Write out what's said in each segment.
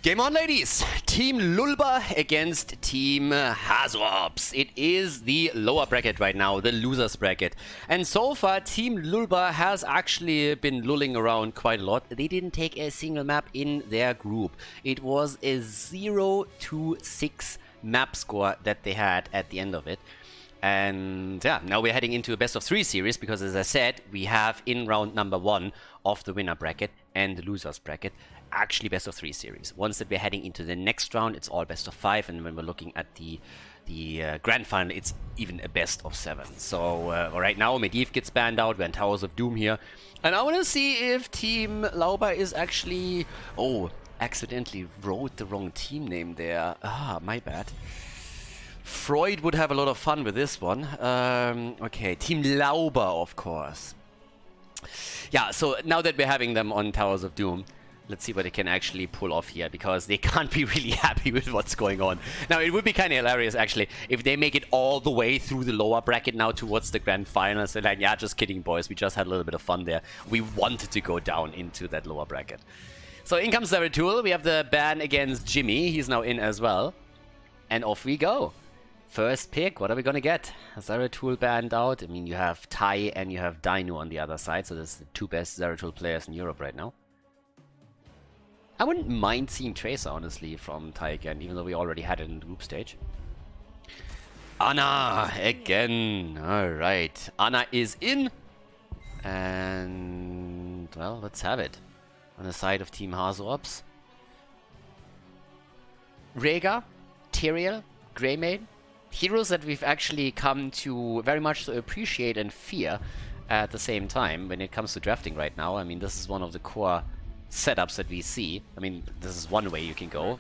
Game on, ladies! Team Lauber against Team HasuObs. It is the lower bracket right now, the losers bracket. And so far, Team Lauber has actually been lulling around quite a lot. They didn't take a single map in their group. It was a 0-6 map score that they had at the end of it. And yeah, now we're heading into a best of 3 series because, as I said, we have in round number 1 of the winner bracket and the losers bracket actually best of 3 series. Once that we're heading into the next round, it's all best of 5, and when we're looking at the grand final, it's even a best of 7. So right now, Medivh gets banned out. We're in Towers of Doom here, and I want to see if Team Lauber is actually... Oh, accidentally wrote the wrong team name there. Ah, my bad. Freud would have a lot of fun with this one. Okay, Team Lauber, of course. Yeah, so now that we're having them on Towers of Doom, let's see what they can actually pull off here, because they can't be really happy with what's going on. Now, it would be kind of hilarious, actually, if they make it all the way through the lower bracket now towards the grand finals. And like, yeah, just kidding, boys. We just had a little bit of fun there. We wanted to go down into that lower bracket. So in comes Zeratul. We have the ban against Jimmy. He's now in as well. And off we go. First pick, what are we gonna get? Zeratul banned out. I mean, you have Tai and you have Dino on the other side. So that's the 2 best Zeratul players in Europe right now. I wouldn't mind seeing Tracer, honestly, from Tai again, even though we already had it in the group stage. Ana again. Alright. Ana is in. And, well, let's have it. On the side of Team HasuObs. Rhaegar, Tyrael, Greymane. Heroes that we've actually come to very much so appreciate and fear at the same time when it comes to drafting right now. I mean, this is one of the core setups that we see. I mean, this is one way you can go.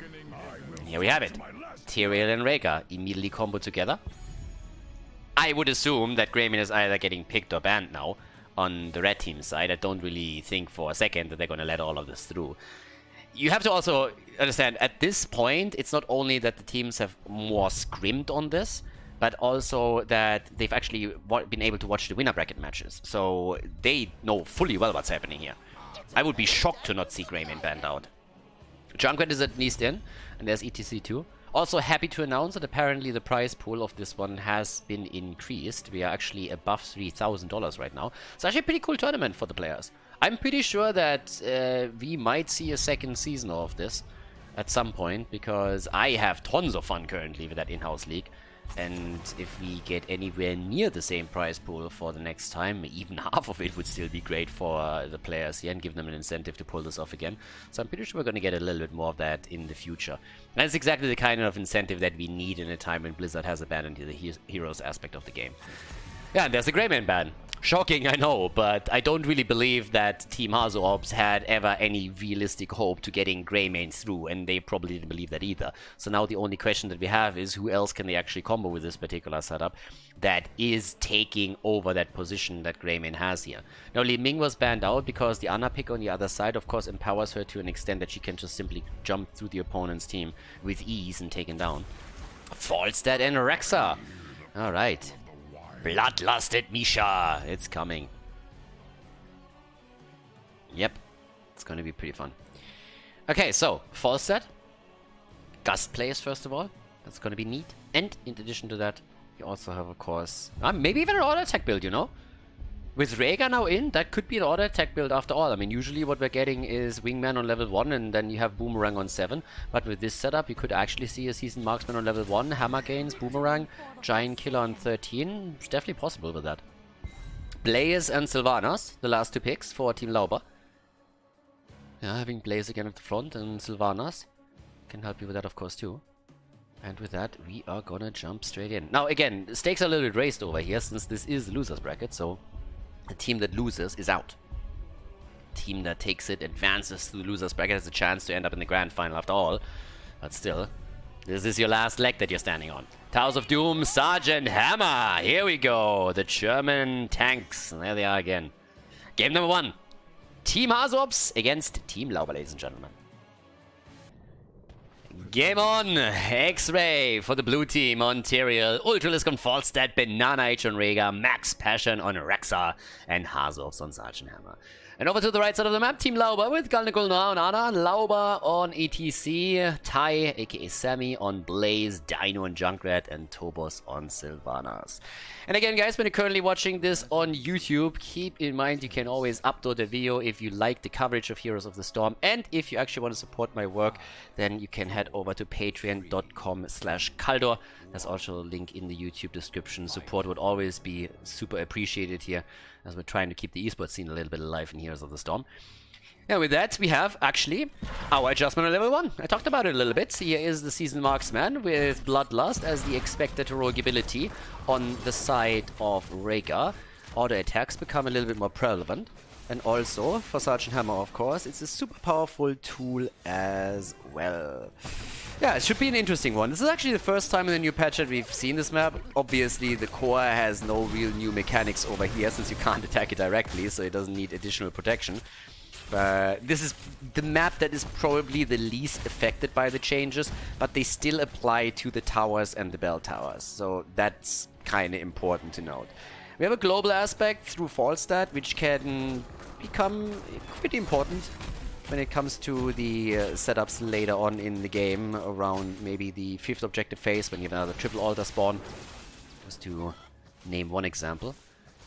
And here we have it. Tyrael and Rhaegar immediately combo together. I would assume that Greymane is either getting picked or banned now on the red team side. I don't really think for a second that they're going to let all of this through. You have to also understand, at this point, it's not only that the teams have more scrimmed on this, but also that they've actually been able to watch the winner bracket matches. So they know fully well what's happening here. I would be shocked to not see Greymane banned out. Junkrat is at least in, and there's ETC too. Also happy to announce that apparently the prize pool of this one has been increased. We are actually above $3,000 right now. It's actually a pretty cool tournament for the players. I'm pretty sure that we might see a second season of this at some point, because I have tons of fun currently with that in-house league. And if we get anywhere near the same prize pool for the next time, even half of it would still be great for the players here and give them an incentive to pull this off again. So I'm pretty sure we're going to get a little bit more of that in the future. And it's exactly the kind of incentive that we need in a time when Blizzard has abandoned the heroes aspect of the game. Yeah, and there's the Greymane ban. Shocking, I know, but I don't really believe that Team HasuObs had ever any realistic hope to getting Greymane through, and they probably didn't believe that either. So now the only question that we have is who else can they actually combo with this particular setup that is taking over that position that Greymane has here. Now, Li Ming was banned out because the Ana pick on the other side, of course, empowers her to an extent that she can just simply jump through the opponent's team with ease and take him down. Falstad and Rexa. Alright. Bloodlusted Misha. It's coming. Yep. It's going to be pretty fun. Okay, so, Falstad. Gust plays, first of all. That's going to be neat. And in addition to that, you also have, of course, maybe even an auto attack build, you know? With Rhaegar now in, that could be an auto attack build after all. I mean, usually what we're getting is Wingman on level 1 and then you have Boomerang on 7. But with this setup, you could actually see a Seasoned Marksman on level 1, Hammer Gains, Boomerang, Giant Killer on 13. It's definitely possible with that. Blaze and Sylvanas, the last 2 picks for Team Lauber. Yeah, having Blaze again at the front and Sylvanas can help you with that, of course, too. And with that, we are gonna jump straight in. Now, again, the stakes are a little bit raised over here since this is the losers bracket, so the team that loses is out. Team that takes it, advances to the losers bracket, has a chance to end up in the grand final after all. But still, this is your last leg that you're standing on. Towers of Doom, Sergeant Hammer. Here we go. The German tanks. And there they are again. Game number 1. Team HasuObs against Team Lauber, ladies and gentlemen. Game on! X-Ray for the blue team on Tyrael, Ultralisk on Falstad, Banana H on Rhaegar, Max Passion on Rexa, and HasuObs on Sergeant Hammer. And over to the right side of the map, Team Lauber with Khaldor on Ana, Lauber on ETC, Tai, aka Sammy on Blaze, Dino on Junkrat, and Tobos on Sylvanas. And again, guys, when you're currently watching this on YouTube, keep in mind you can always upload a video if you like the coverage of Heroes of the Storm. And if you actually want to support my work, then you can head over to patreon.com/Khaldor. There's also a link in the YouTube description. Support would always be super appreciated here, as we're trying to keep the esports scene a little bit alive in Heroes of the Storm. And with that, we have actually our adjustment on level 1. I talked about it a little bit. Here is the Seasoned Marksman with Bloodlust as the expected heroic ability on the side of Rhaegar. Auto attacks become a little bit more prevalent. And also, for Sergeant Hammer, of course, it's a super powerful tool as well. Yeah, it should be an interesting one. This is actually the first time in the new patch that we've seen this map. Obviously, the core has no real new mechanics over here, since you can't attack it directly, so it doesn't need additional protection. This is the map that is probably the least affected by the changes, but they still apply to the towers and the bell towers, so that's kind of important to note. We have a global aspect through Falstad, which can become pretty important when it comes to the setups later on in the game, around maybe the 5th objective phase, when you have another triple altar spawn. Just to name one example.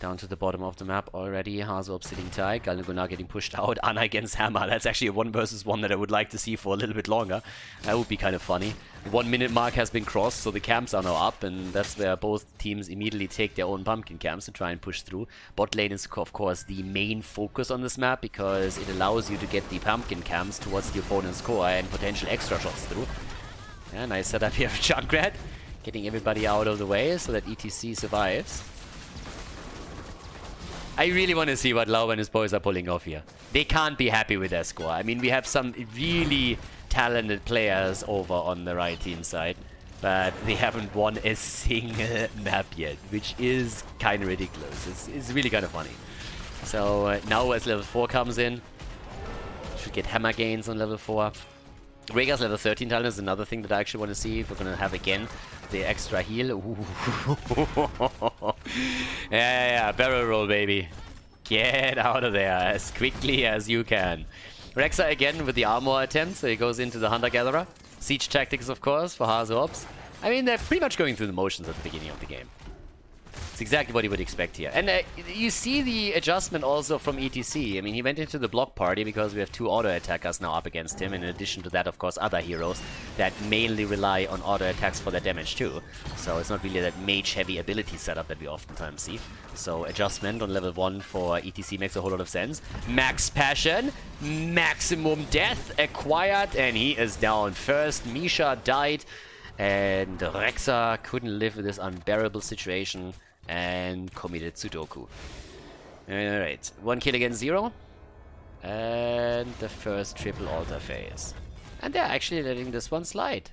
Down to the bottom of the map already, HasuObs sitting tight, Khaldor getting pushed out, Ana against Hammer. That's actually a 1 versus 1 that I would like to see for a little bit longer. That would be kind of funny. The 1 minute mark has been crossed, so the camps are now up, and that's where both teams immediately take their own pumpkin camps to try and push through. Bot lane is, of course, the main focus on this map, because it allows you to get the pumpkin camps towards the opponent's core and potential extra shots through. Yeah, nice setup here for Junkrat, getting everybody out of the way so that ETC survives. I really want to see what Lauber and his boys are pulling off here. They can't be happy with their score. I mean, we have some really talented players over on the right team side, but they haven't won a single map yet, which is kind of ridiculous. It's really kind of funny. So now as level 4 comes in, should get hammer gains on level 4. Rhaegar's level 13 talent is another thing that I actually want to see if we're going to have again the extra heal. Yeah, barrel roll, baby. Get out of there as quickly as you can. Rexa again with the armor attempt, so he goes into the hunter-gatherer. Siege tactics, of course, for HasuObs. I mean, they're pretty much going through the motions at the beginning of the game. It's exactly what you would expect here. And you see the adjustment also from ETC. I mean, he went into the block party because we have 2 auto attackers now up against him. In addition to that, of course, other heroes that mainly rely on auto attacks for their damage too. So it's not really that mage-heavy ability setup that we oftentimes see. So adjustment on level 1 for ETC makes a whole lot of sense. Max Passion, maximum death acquired, and he is down first. Misha died, and Rexa couldn't live with this unbearable situation and committed Sudoku. Alright, 1 kill against 0. And the first triple altar phase. And they're actually letting this one slide.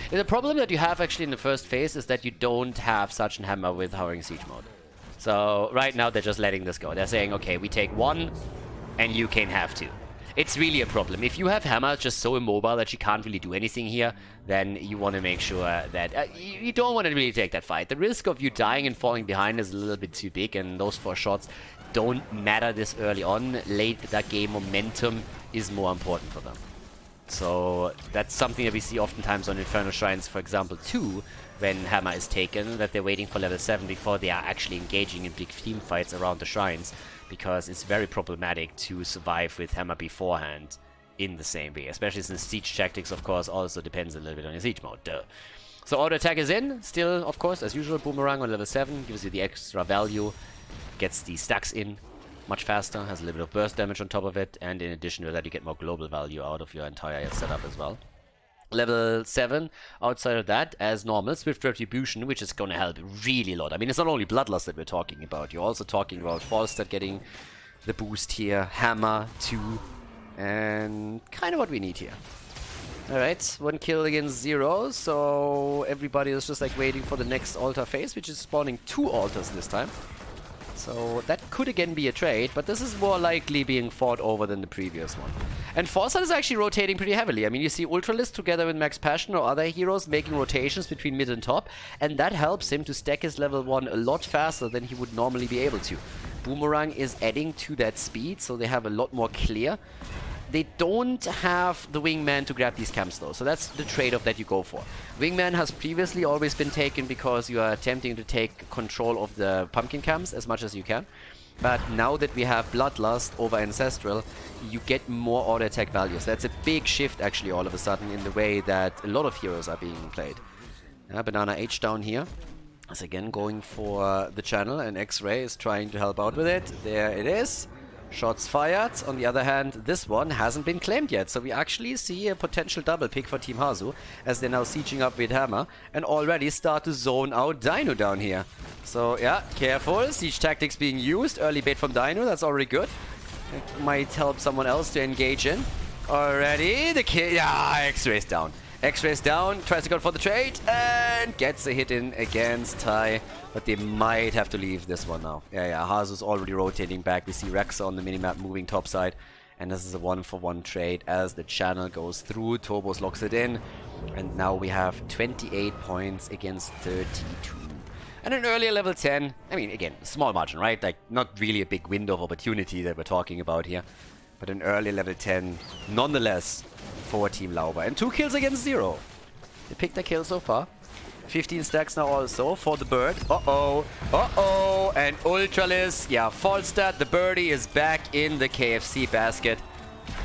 And the problem that you have actually in the first phase is that you don't have Sergeant Hammer with Hovering Siege mode. So right now they're just letting this go. They're saying, okay, we take 1 and you can have 2. It's really a problem. If you have Hammer just so immobile that she can't really do anything here, then you want to make sure that you don't want to really take that fight. The risk of you dying and falling behind is a little bit too big, and those 4 shots don't matter this early on. Late that game momentum is more important for them. So that's something that we see oftentimes on Infernal Shrines, for example, too, when Hammer is taken, that they're waiting for level 7 before they are actually engaging in big team fights around the shrines, because it's very problematic to survive with Hammer beforehand in the same way, especially since siege tactics, of course, also depends a little bit on your siege mode. Duh. So auto attack is in, still, of course, as usual, Boomerang on level 7, gives you the extra value, gets the stacks in much faster, has a little bit of burst damage on top of it, and in addition to that, you get more global value out of your entire setup as well. Level 7, outside of that, as normal, Swift Retribution, which is going to help really a lot. I mean, it's not only Bloodlust that we're talking about, you're also talking about Falstad getting the boost here, Hammer 2, and kind of what we need here. Alright, 1 kill against 0, so everybody is just like waiting for the next altar phase, which is spawning 2 altars this time. So that could again be a trade, but this is more likely being fought over than the previous one. And Falstad is actually rotating pretty heavily. I mean, you see Ultralist together with Max Passion or other heroes making rotations between mid and top, and that helps him to stack his level 1 a lot faster than he would normally be able to. Boomerang is adding to that speed, so they have a lot more clear. They don't have the Wingman to grab these camps though, so that's the trade-off that you go for. Wingman has previously always been taken because you are attempting to take control of the pumpkin camps as much as you can. But now that we have Bloodlust over Ancestral, you get more auto attack values. That's a big shift actually all of a sudden in the way that a lot of heroes are being played. Banana H down here is again going for the channel, and X-Ray is trying to help out with it. There it is. Shots fired. On the other hand, this one hasn't been claimed yet, so we actually see a potential double pick for Team Hasu as they're now sieging up with Hammer and already start to zone out Dino down here. So yeah, careful. Siege tactics being used. Early bait from Dino, that's already good. It might help someone else to engage in. Already, the kill. Yeah, X-Ray's down. X-Ray's down, tries to go for the trade, and gets a hit in against Tai. But they might have to leave this one now. Yeah, Hasu's already rotating back. We see Rexa on the minimap moving topside. And this is a 1-for-1 trade as the channel goes through. Tobos locks it in. And now we have 28 points against 32. And an earlier level 10. I mean, again, small margin, right? Like, not really a big window of opportunity that we're talking about here. But an early level 10, nonetheless, for Team Lauber. And 2 kills against 0. They picked a kill so far. 15 stacks now also for the bird. Uh-oh. Uh-oh. And Ultralis. Yeah, Falstad, the birdie, is back in the KFC basket.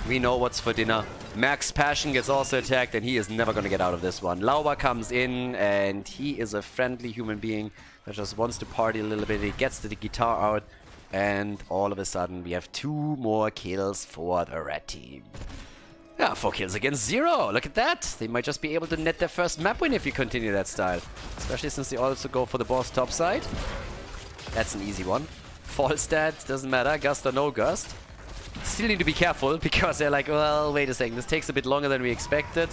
We know what's for dinner. Max Passion gets also attacked, and he is never going to get out of this one. Lauber comes in, and he is a friendly human being that just wants to party a little bit. He gets the guitar out, and all of a sudden we have 2 more kills for the red team. Yeah, 4 kills against 0. Look at that. They might just be able to net their first map win if you continue that style. Especially since they also go for the boss topside. That's an easy one. Falstad, doesn't matter. Gust or no gust. Still need to be careful because they're like, well, wait a second. This takes a bit longer than we expected.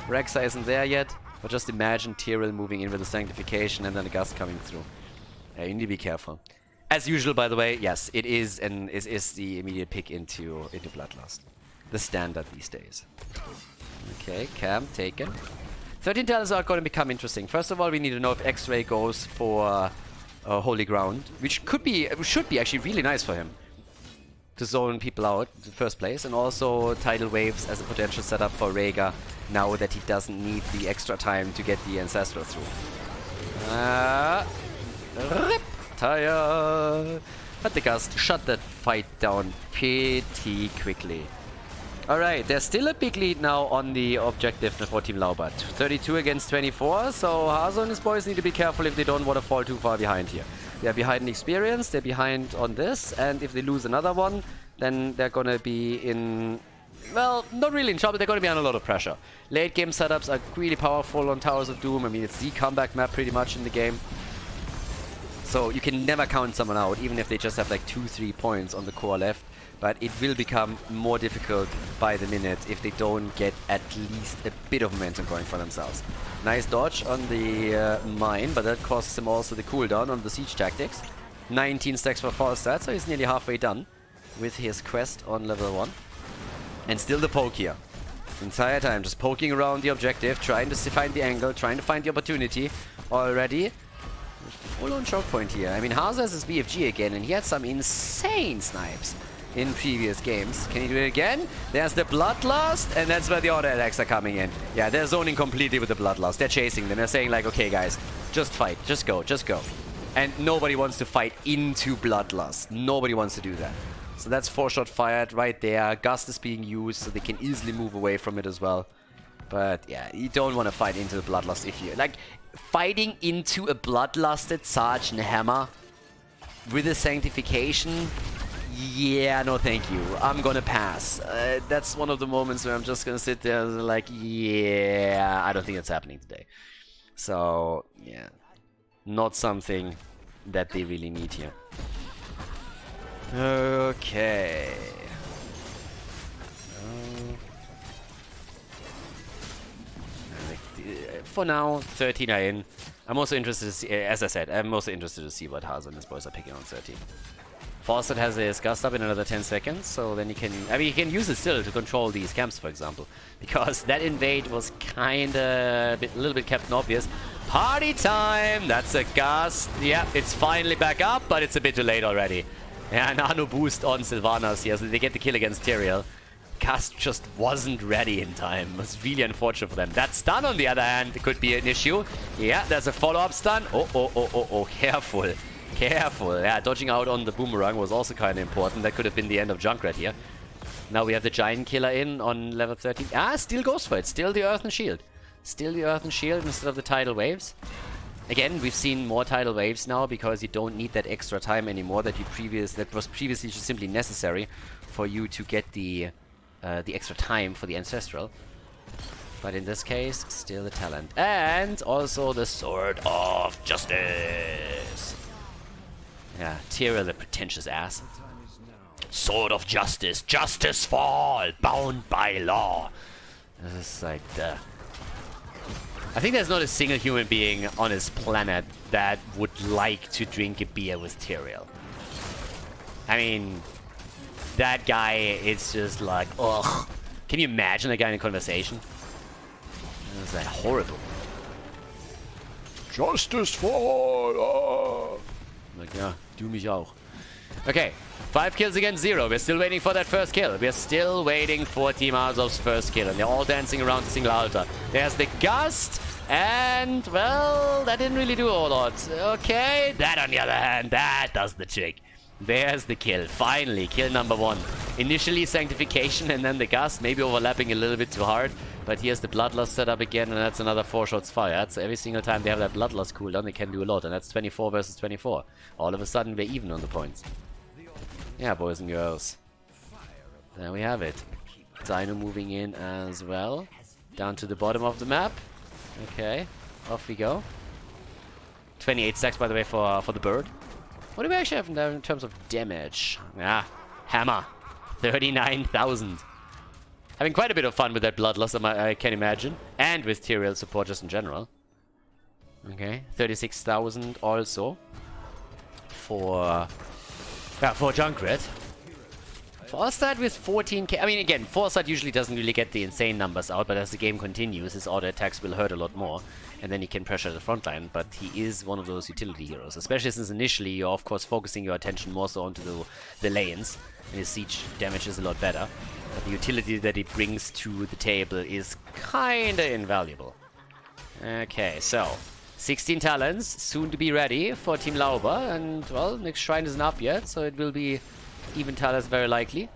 Rexa isn't there yet. But just imagine Tyrell moving in with the Sanctification and then the gust coming through. Yeah, you need to be careful. As usual, by the way, yes, it is the immediate pick into Bloodlust. The standard these days. Okay, camp taken. 13 talents are going to become interesting. First of all, we need to know if X-Ray goes for Holy Ground, which should be actually really nice for him to zone people out in the first place, and also Tidal Waves as a potential setup for Rhaegar now that he doesn't need the extra time to get the Ancestral through. Rip! Tire! But the Gust shut that fight down pretty quickly. Alright, there's still a big lead now on the objective for Team Lauber. 32 against 24, so Hasu and his boys need to be careful if they don't want to fall too far behind here. They're behind in experience, they're behind on this, and if they lose another one, then they're gonna be in... well, not really in trouble, they're gonna be under a lot of pressure. Late game setups are really powerful on Towers of Doom. I mean, it's the comeback map pretty much in the game. So you can never count someone out, even if they just have like 2-3 points on the core left. But it will become more difficult by the minute if they don't get at least a bit of momentum going for themselves. Nice dodge on the mine, but that costs him also the cooldown on the siege tactics. 19 stacks for Falstad, so he's nearly halfway done with his quest on level 1. And still the poke here. The entire time, just poking around the objective, trying to find the angle, trying to find the opportunity already. Full-on choke point here. I mean, Hasu has his BFG again, and he had some insane snipes in previous games. Can he do it again? There's the Bloodlust, and that's where the auto attacks are coming in. Yeah, they're zoning completely with the Bloodlust. They're chasing them. They're saying like, okay guys, just fight. Just go. Just go. And nobody wants to fight into Bloodlust. Nobody wants to do that. So that's 4-shot fired right there. Gust is being used, so they can easily move away from it as well. But yeah, you don't want to fight into the Bloodlust if you... like, fighting into a Bloodlusted Sergeant Hammer with a Sanctification... yeah, no thank you. I'm gonna pass. That's one of the moments where I'm just gonna sit there and like, yeah, I don't think it's happening today. So, yeah. Not something that they really need here. Okay. For now, 13 are in. I'm also interested to see, as I said, I'm also interested to see what Hasu and his boys are picking on 13. Falstad has his gust up in another 10 seconds, so then he can... I mean, he can use it still to control these camps, for example. Because that invade was kinda... a little bit Captain Obvious. Party time! That's a gust. Yeah, it's finally back up, but it's a bit too late already. Yeah, nano boost on Sylvanas here, so they get the kill against Tyrael. Cast just wasn't ready in time. It was really unfortunate for them. That stun, on the other hand, could be an issue. Yeah, there's a follow-up stun. Oh, careful. Careful. Yeah, dodging out on the boomerang was also kind of important. That could have been the end of Junkrat here. Now we have the Giant Killer in on level 13. Ah, still goes for it. Still the Earth and Shield. Still the Earth and Shield instead of the Tidal Waves. Again, we've seen more Tidal Waves now because you don't need that extra time anymore that was previously just simply necessary for you to get the extra time for the Ancestral. But in this case, still the talent. And also the Sword of Justice. Yeah, Tyrael, the pretentious ass. Sword of Justice. Justice fall. Bound by law. This is like the... I think there's not a single human being on this planet that would like to drink a beer with Tyrael. I mean, that guy is just like, ugh. Can you imagine a guy in a conversation? That's like horrible. Justice fall! Oh. Like, yeah, du mich auch. Okay, 5 kills against 0. We're still waiting for that first kill. We're still waiting for Team HasuObs' first kill. And they're all dancing around the single altar. There's the Gust. And, well, that didn't really do a whole lot. Okay, that on the other hand, that does the trick. There's the kill. Finally, kill number 1. Initially Sanctification and then the Gust. Maybe overlapping a little bit too hard. But here's the Bloodlust set up again, and that's another 4 shots fired. So every single time they have that Bloodlust cooldown, they can do a lot. And that's 24 versus 24. All of a sudden, we're even on the points. Yeah, boys and girls. There we have it. Dino moving in as well. Down to the bottom of the map. Okay, off we go. 28 stacks, by the way, for the bird. What do we actually have in terms of damage? Ah, hammer. 39,000. Having quite a bit of fun with that Bloodlust, I can imagine. And with Tyrael support just in general. Okay, 36,000 also. For Junkrat. Foresight with 14k. I mean, again, Foresight usually doesn't really get the insane numbers out, but as the game continues, his auto attacks will hurt a lot more. And then he can pressure the front line, but he is one of those utility heroes. Especially since initially you're, of course, focusing your attention more so onto the lanes. And his siege damage is a lot better. But the utility that he brings to the table is kinda invaluable. Okay, so 16 talents, soon to be ready for Team Lauber. And, well, next shrine isn't up yet, so it will be even talents very likely.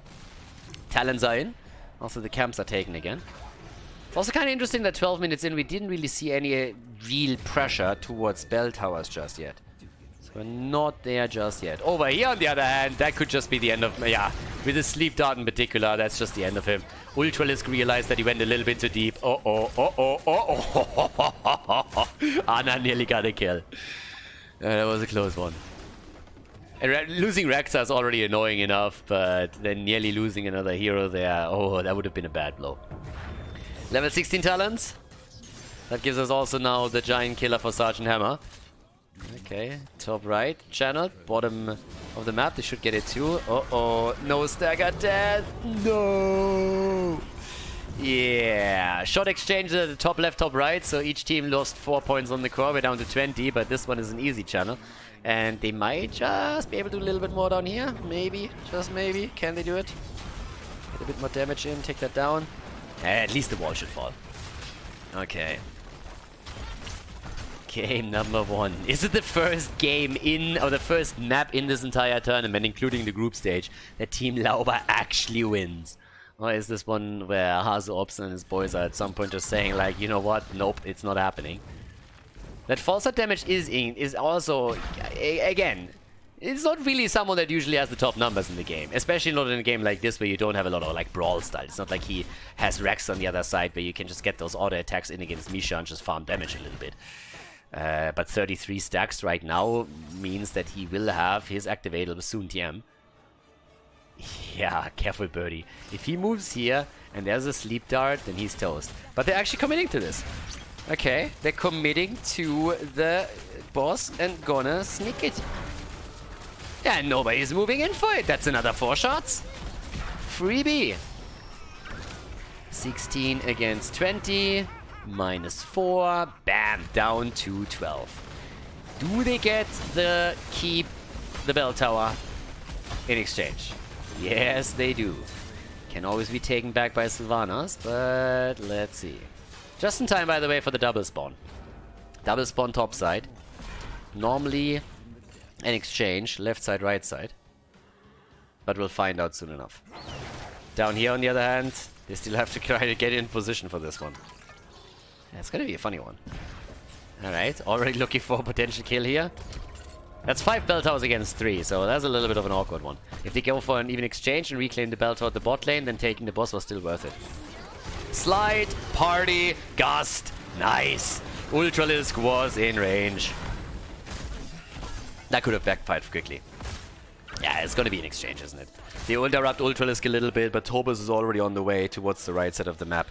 Talents are in. Also, the camps are taken again. It's also kind of interesting that 12 minutes in, we didn't really see any real pressure towards bell towers just yet. So we're not there just yet. Over here, on the other hand, that could just be the end of... Yeah, with the sleep dart in particular, that's just the end of him. Ultralisk realized that he went a little bit too deep. Ana nearly got a kill. That was a close one. And losing Rexa is already annoying enough, but then nearly losing another hero there, oh, that would have been a bad blow. Level 16 talents. That gives us also now the Giant Killer for Sergeant Hammer. Okay, top right, channel, bottom of the map, they should get it too. No stagger death, no! Yeah, shot exchange at the top left, top right, so each team lost 4 points on the core, we're down to 20, but this one is an easy channel. And they might just be able to do a little bit more down here. Maybe. Just maybe. Can they do it? Get a bit more damage in. Take that down. At least the wall should fall. Okay. Game number 1. Is it the first game in, or the first map in this entire tournament, including the group stage, that Team Lauber actually wins? Or is this one where HasuObs and his boys are at some point just saying like, you know what? Nope, it's not happening. That false damage is also, again, it's not really someone that usually has the top numbers in the game. Especially not in a game like this where you don't have a lot of like brawl style. It's not like he has Rex on the other side where you can just get those auto attacks in against Misha and just farm damage a little bit. But 33 stacks right now means that he will have his activatable soon TM. Yeah, careful birdie. If he moves here and there's a sleep dart, then he's toast. But they're actually committing to this. Okay, they're committing to the boss and gonna sneak it. Yeah, nobody's moving in for it. That's another 4 shots. Freebie. 16 against 20. -4. Bam, down to 12. Do they get the keep the bell tower? in exchange. Yes, they do. Can always be taken back by Sylvanas, but let's see. Just in time, by the way, for the double spawn. Double spawn top side. Normally an exchange, left side, right side. But we'll find out soon enough. Down here, on the other hand, they still have to try to get in position for this one. Yeah, it's gonna be a funny one. Alright, already looking for a potential kill here. That's 5 bell towers against 3, so that's a little bit of an awkward one. If they go for an even exchange and reclaim the bell tower at the bot lane, then taking the boss was still worth it. Slide, party, gust, nice. Ultralisk was in range. That could have backfired quickly. Yeah, it's gonna be an exchange, isn't it? They will interrupt Ultralisk a little bit, but Tobus is already on the way towards the right side of the map.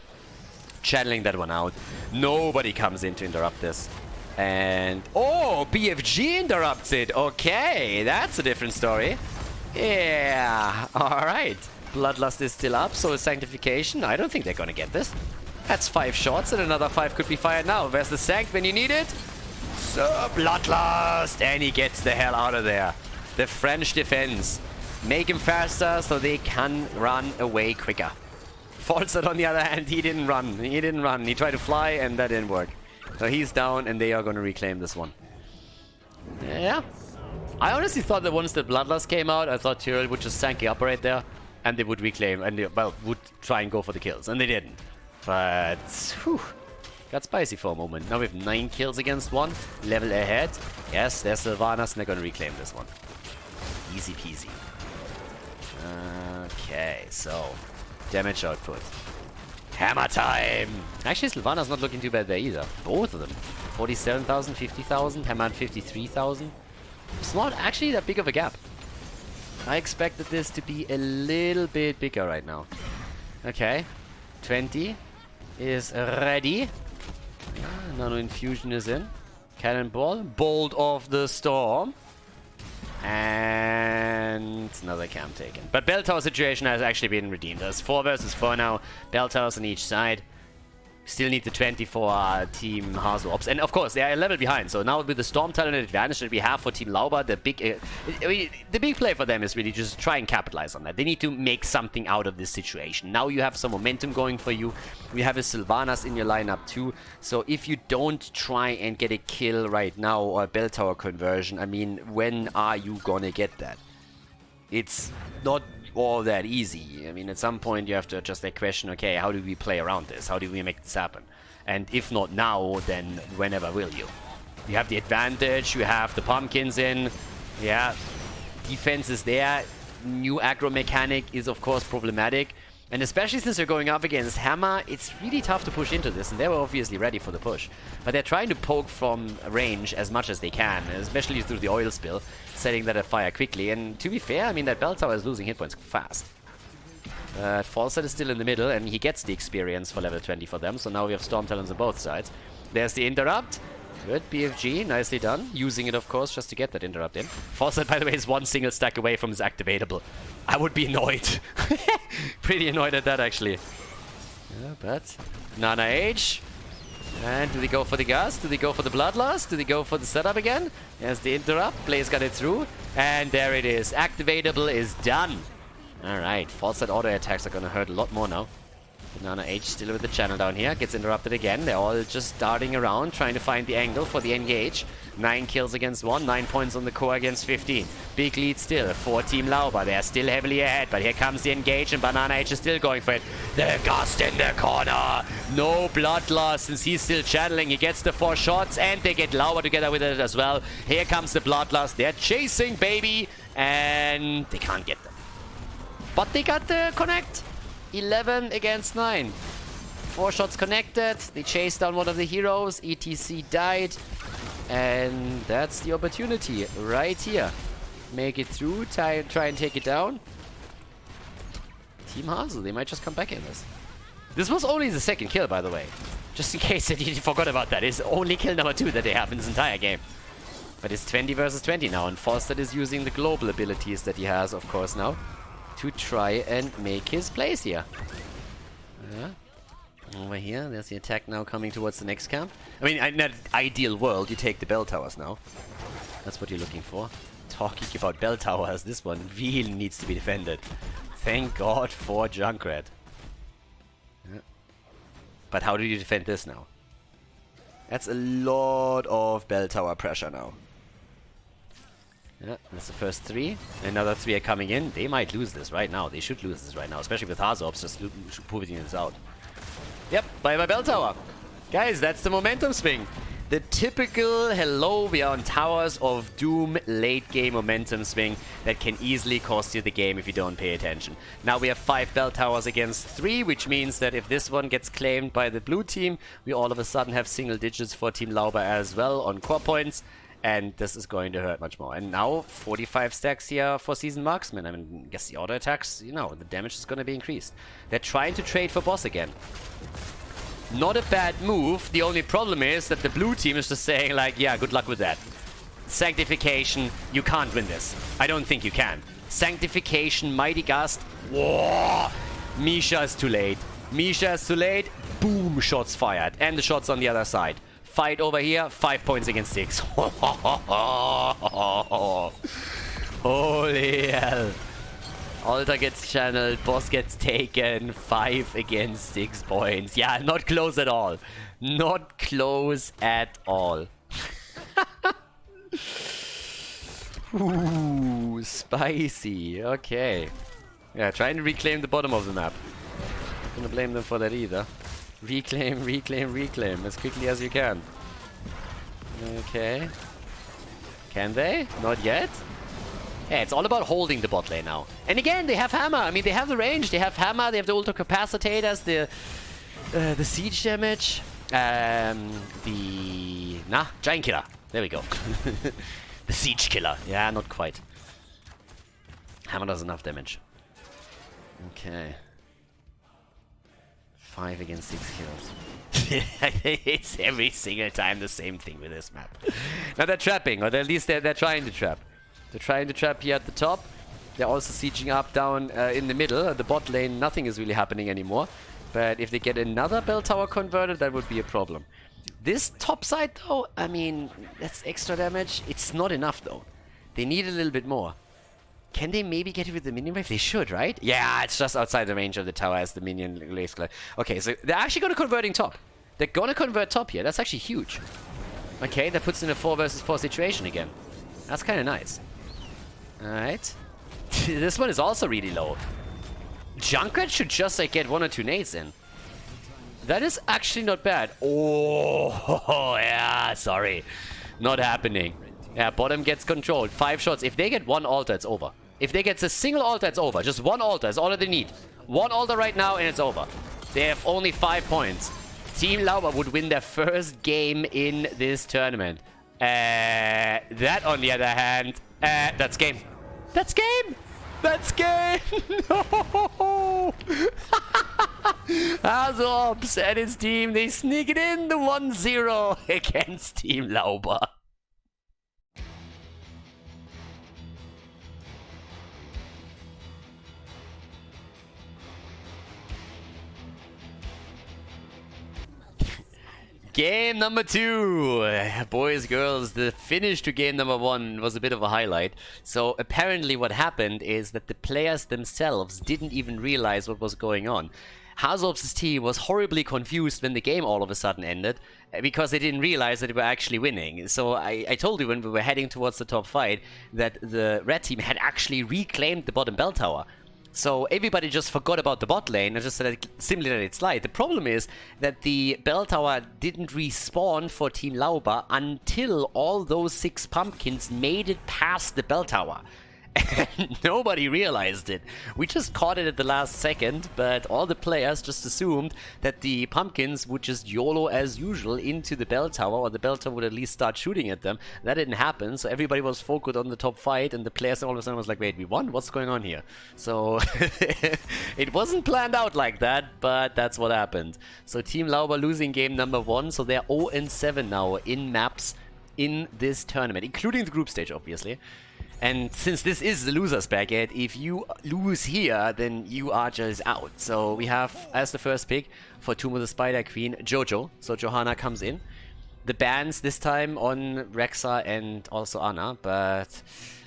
Channeling that one out. Nobody comes in to interrupt this. And... oh, BFG interrupts it. Okay, that's a different story. Yeah, alright. Bloodlust is still up, so is Sanctification. I don't think they're gonna get this. That's 5 shots, and another 5 could be fired now. Where's the Sanct when you need it? So, Bloodlust! And he gets the hell out of there. The French defense. Make him faster so they can run away quicker. Falstad, on the other hand, he didn't run. He didn't run. He tried to fly, and that didn't work. So he's down, and they are going to reclaim this one. Yeah. I honestly thought that once the Bloodlust came out, I thought Tyrell would just Sankey up right there, and they would reclaim, and they, well, would try and go for the kills, and they didn't. But, whew, got spicy for a moment. Now we have 9 kills against 1, level ahead. Yes, there's Sylvanas, and they're going to reclaim this one. Easy peasy. Okay, so, damage output. Hammer time! Actually, Sylvana's not looking too bad there either. Both of them. 47,000, 50,000, Hammer at 53,000. It's not actually that big of a gap. I expected this to be a little bit bigger right now. Okay. 20 is ready. Nano Infusion is in. Cannonball. Bolt of the Storm. And another camp taken. But bell tower situation has actually been redeemed. There's 4 versus 4 now. Bell towers on each side. Still need the 20 for Team HasuObs. And of course, they are a level behind. So now with the Storm Talent advantage that we have for Team Lauber, the big play for them is really just try and capitalize on that. They need to make something out of this situation. Now you have some momentum going for you. We have a Sylvanas in your lineup too. So if you don't try and get a kill right now or a bell tower conversion, I mean, when are you gonna get that? It's not all that easy. I mean, at some point you have to adjust that question, okay, how do we play around this? How do we make this happen? And if not now, then whenever will you? You have the advantage, you have the pumpkins in, yeah, defense is there, new aggro mechanic is of course problematic, and especially since you're going up against Hammer, it's really tough to push into this, and they were obviously ready for the push. But they're trying to poke from range as much as they can, especially through the oil spill, setting that afire quickly. And to be fair, I mean, that bell tower is losing hit points fast. Falstad is still in the middle, and he gets the experience for level 20 for them, so now we have Storm Talons on both sides. There's the interrupt. Good, BFG, nicely done. Using it, of course, just to get that interrupt in. Falstad, by the way, is 1 single stack away from his activatable. I would be annoyed. Pretty annoyed at that, actually. Yeah, but Nana Age. And do they go for the gas? Do they go for the bloodlust? Do they go for the setup again? There's the interrupt. Blaze got it through. And there it is. Activatable is done. Alright, Falstad auto attacks are gonna hurt a lot more now. Banana H still with the channel down here. Gets interrupted again. They're all just darting around, trying to find the angle for the engage. 9 kills against 1. 9 points on the core against 15. Big lead still for Team Lauber. They're still heavily ahead, but here comes the engage, and Banana H is still going for it. The Gust in the corner. No bloodlust since he's still channeling. He gets the 4 shots, and they get Lauber together with it as well. Here comes the bloodlust. They're chasing, baby, and they can't get them. But they got the connect. 11 against 9. 4 shots connected. They chased down one of the heroes. ETC died. And that's the opportunity right here. Make it through. Try and take it down. Team Hasu, they might just come back in this. This was only the 2nd kill, by the way. Just in case that you forgot about that. It's only kill number 2 that they have in this entire game. But it's 20 versus 20 now. And Falstad is using the global abilities that he has, of course, now, to try and make his place here. Yeah. Over here, there's the attack now coming towards the next camp. I mean, in an ideal world, you take the bell towers now. That's what you're looking for. talking about bell towers, this one really needs to be defended. Thank God for Junkrat. Yeah. But how do you defend this now? That's a lot of bell tower pressure now. Yeah, that's the first 3. Another 3 are coming in. They might lose this right now. They should lose this right now, especially with HasuObs just putting this out. Yep, bye-bye bell tower. Guys, that's the momentum swing. The typical, hello, we are on Towers of Doom late game momentum swing that can easily cost you the game if you don't pay attention. Now we have 5 bell towers against 3, which means that if this one gets claimed by the blue team, we all of a sudden have single digits for Team Lauber as well on core points. And this is going to hurt much more. And now 45 stacks here for Seasoned Marksman. I mean, I guess the auto attacks, you know, the damage is going to be increased. They're trying to trade for boss again. Not a bad move. The only problem is that the blue team is just saying like, yeah, good luck with that. Sanctification, you can't win this. I don't think you can. Sanctification, Mighty Gust. Whoa! Misha is too late. Misha is too late. Boom, shots fired. And the shots on the other side. Fight over here, 5 points against 6. Holy hell. Altar gets channeled, boss gets taken, 5 against 6 points. Yeah, not close at all. Not close at all. Ooh, spicy. Okay. Yeah, trying to reclaim the bottom of the map. Not gonna blame them for that either. Reclaim, reclaim, reclaim as quickly as you can. Okay. Can they? Not yet? Yeah, it's all about holding the bot lane now. And again, they have hammer. I mean, they have the range. They have hammer. They have the ultra capacitators. The siege damage. Giant killer. There we go. The siege killer. Yeah, not quite. Hammer does enough damage. Okay. 5 against 6 kills. It's every single time the same thing with this map. Now they're trapping, or at least they're trying to trap. They're trying to trap here at the top. They're also sieging up down in the middle. The bot lane, nothing is really happening anymore. But if they get another bell tower converted, that would be a problem. This top side, though, I mean, that's extra damage. It's not enough, though. They need a little bit more. Can they maybe get it with the minion wave? They should, right? Yeah, it's just outside the range of the tower as the minion waves. Okay, so they're actually going to converting top. They're going to convert top here. That's actually huge. Okay, that puts in a 4 versus 4 situation again. That's kind of nice. Alright. This one is also really low. Junkrat should just like get 1 or 2 nades in. That is actually not bad. Oh, yeah, sorry. Not happening. Yeah, bottom gets controlled. 5 shots. If they get 1 altar, it's over. If they get a single altar, it's over. Just 1 altar is all that they need. 1 altar right now and it's over. They have only 5 points. Team Lauber would win their first game in this tournament. That, on the other hand, that's game. That's game! That's game! No! HasuObs and his team, they sneak it in the 1-0 against Team Lauber. Game number 2. Boys, girls, the finish to game number 1 was a bit of a highlight. So apparently what happened is that the players themselves didn't even realize what was going on. HasuObs' team was horribly confused when the game all of a sudden ended because they didn't realize that they were actually winning. So I told you when we were heading towards the top fight that the red team had actually reclaimed the bottom bell tower. So everybody just forgot about the bot lane and just simply let it slide. The problem is that the bell tower didn't respawn for Team Lauber until all those 6 pumpkins made it past the bell tower. And nobody realized it. We just caught it at the last second, but all the players just assumed that the pumpkins would just YOLO as usual into the bell tower, or the bell tower would at least start shooting at them. That didn't happen, so everybody was focused on the top fight, and the players all of a sudden was like, wait, we won? What's going on here? So it wasn't planned out like that, but that's what happened. So Team Lauber losing game number 1, so they're 0-7 now in maps in this tournament, including the group stage, obviously. And since this is the loser's bracket, if you lose here, then you are just out. So we have, as the first pick for Tomb of the Spider Queen, Jojo. So Johanna comes in. The bans this time on Rexa and also Anna, but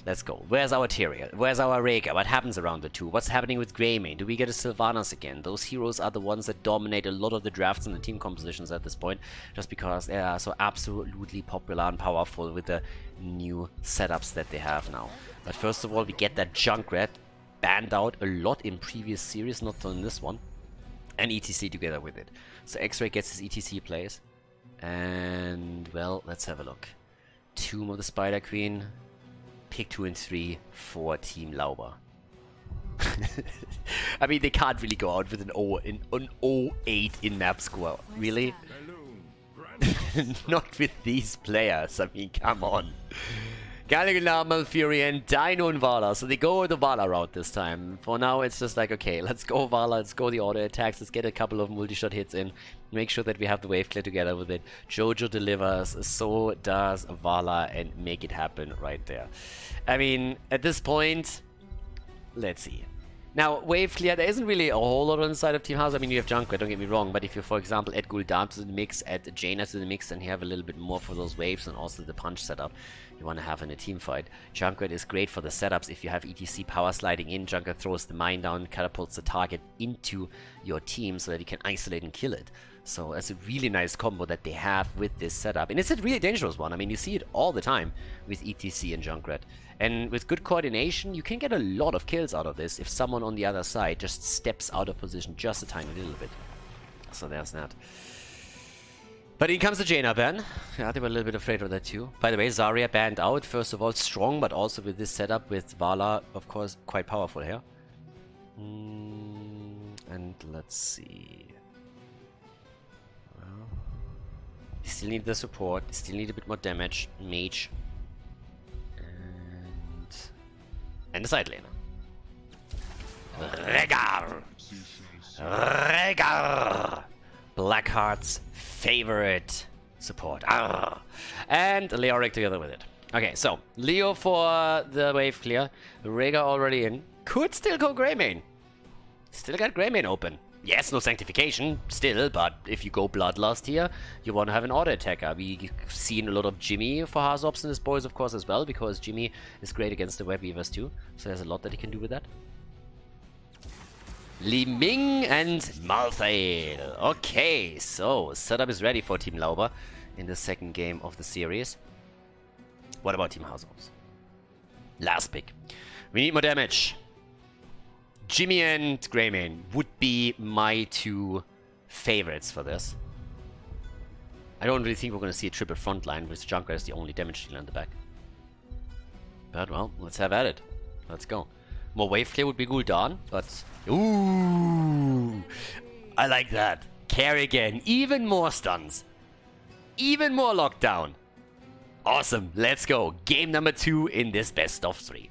Let's go. Where's our Tyrael? Where's our Rhaegar? What happens around the two? What's happening with Greymane? Do we get a Sylvanas again? Those heroes are the ones that dominate a lot of the drafts and the team compositions at this point, just because they are so absolutely popular and powerful with the new setups that they have now. But first of all, we get that Junkrat banned out a lot in previous series, not on this one, and ETC together with it. So X-Ray gets his ETC plays, and well, let's have a look. Tomb of the Spider Queen. Pick 2 and 3 for Team Lauber. I mean, they can't really go out with an 0-8 in map score. Really? Not with these players. I mean, come on. Khaldor, Fury, and Dino and Vala. So they go the Vala route this time. For now, it's just like, okay, let's go Vala, let's go the auto attacks, let's get a couple of multi-shot hits in. Make sure that we have the wave clear together with it. Jojo delivers, so does Vala, and make it happen right there. I mean, at this point, let's see. Now, wave clear, there isn't really a whole lot on the side of Team House. I mean, you have Junkrat, don't get me wrong, but if you, for example, add Gul'dan to the mix, add Jaina to the mix, and you have a little bit more for those waves and also the punch setup you want to have in a team fight. Junkrat is great for the setups. If you have ETC power sliding in, Junkrat throws the mine down, catapults the target into your team so that you can isolate and kill it. So that's a really nice combo that they have with this setup. And it's a really dangerous one. I mean, you see it all the time with ETC and Junkrat. And with good coordination, you can get a lot of kills out of this if someone on the other side just steps out of position just a tiny little bit. So there's that. But in comes the Jaina ban. Yeah, they were a little bit afraid of that too. By the way, Zarya banned out. First of all, strong, but also with this setup with Vala, of course, quite powerful here. And let's see. Well, you still need the support. You still need a bit more damage. Mage. And the side laner. Rhaegar! Rhaegar! Blackheart's favorite support. Arr. And Leoric together with it. Okay, so Leo for the wave clear. Rhaegar already in. Could still go Greymane. Still got Greymane open. Yes, no sanctification, still, but if you go Bloodlust here, you want to have an auto attacker. We've seen a lot of Jimmy for HasuObs in his boys, of course, as well, because Jimmy is great against the web weavers too. So there's a lot that he can do with that. Li Ming and Malthael. Okay, so setup is ready for Team Lauber in the second game of the series. What about Team HasuObs? Last pick. We need more damage. Jimmy and Greymane would be my two favorites for this. I don't really think we're going to see a triple frontline with Junkrat as the only damage dealer in the back. But well, let's have at it. Let's go. More wave clear would be Gul'dan, but... Ooh! I like that. Kerrigan, even more stuns. Even more lockdown. Awesome, let's go. Game number 2 in this best of 3.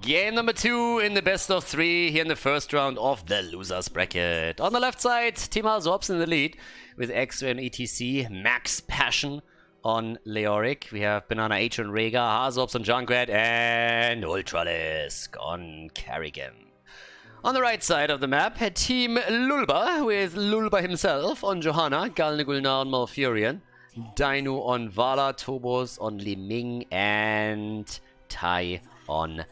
Game number 2 in the best of 3 here in the first round of the losers bracket. On the left side, Team HasuObs in the lead with X-Ray and ETC, Max Passion on Leoric. We have Banana H on Rhaegar, HasuObs on Junkrat, and Ultralisk on Kerrigan. On the right side of the map, Team Lulba with Lulba himself on Johanna, Gul'dan on Malfurion, Dino on Vala, Tobos on Li Ming, and Tai on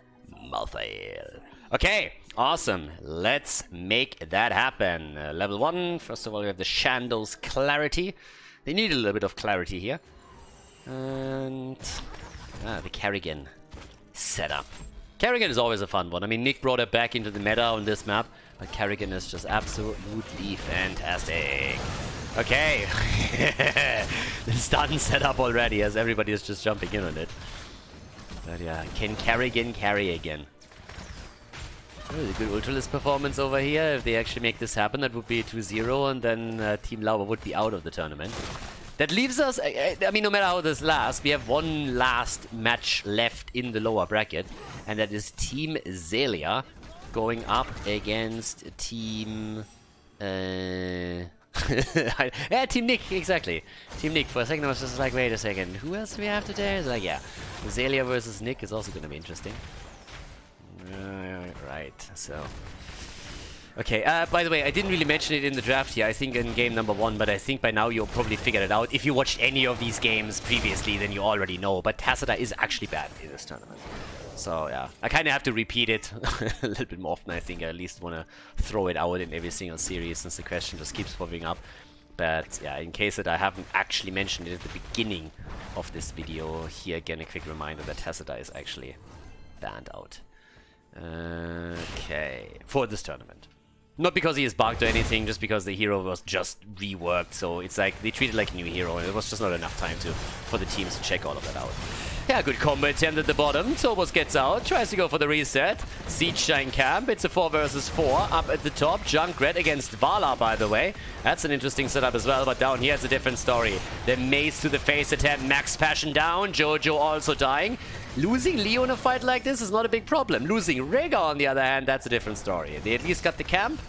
Malthael. Okay, awesome. Let's make that happen. Level 1, first of all, we have the Shando's Clarity. They need a little bit of clarity here. And the Kerrigan setup. Kerrigan is always a fun one. I mean, Nick brought it back into the meta on this map, but Kerrigan is just absolutely fantastic. Okay. The stun set up already as everybody is just jumping in on it. But yeah, can Kerrigan carry again? Really good Ultralisk performance over here. If they actually make this happen, that would be 2-0, and then Team Lauber would be out of the tournament. That leaves us, I mean, no matter how this lasts, we have one last match left in the lower bracket, and that is Team Zelia going up against Team... yeah, Team Nick, exactly. Team Nick. For a second I was just like, wait a second, who else do we have today? It's like, yeah, Zelia versus Nick is also going to be interesting. Right, so Okay, by the way, I didn't really mention it in the draft here, I think in game number 1, but I think by now you'll probably figured it out. If you watched any of these games previously, then you already know, but Tassadar is actually bad in this tournament. So, yeah, I kind of have to repeat it a little bit more often. I think I at least want to throw it out in every single series since the question just keeps popping up. But, yeah, in case that I haven't actually mentioned it at the beginning of this video, here again a quick reminder that Tassadar is actually banned out. Okay, for this tournament. Not because he is bugged or anything, just because the hero was just reworked, so it's like they treat it like a new hero, and it was just not enough time for the teams to check all of that out. Yeah, good combo attempt at the bottom. Tobos gets out, tries to go for the reset. Siege Shine Camp, it's a 4 versus 4 up at the top. Junkrat against Vala, by the way. That's an interesting setup as well, but down here it's a different story. The mace to the face attempt, Max Passion down, Jojo also dying. Losing Leo in a fight like this is not a big problem. Losing Rhaegar, on the other hand, that's a different story. They at least got the camp,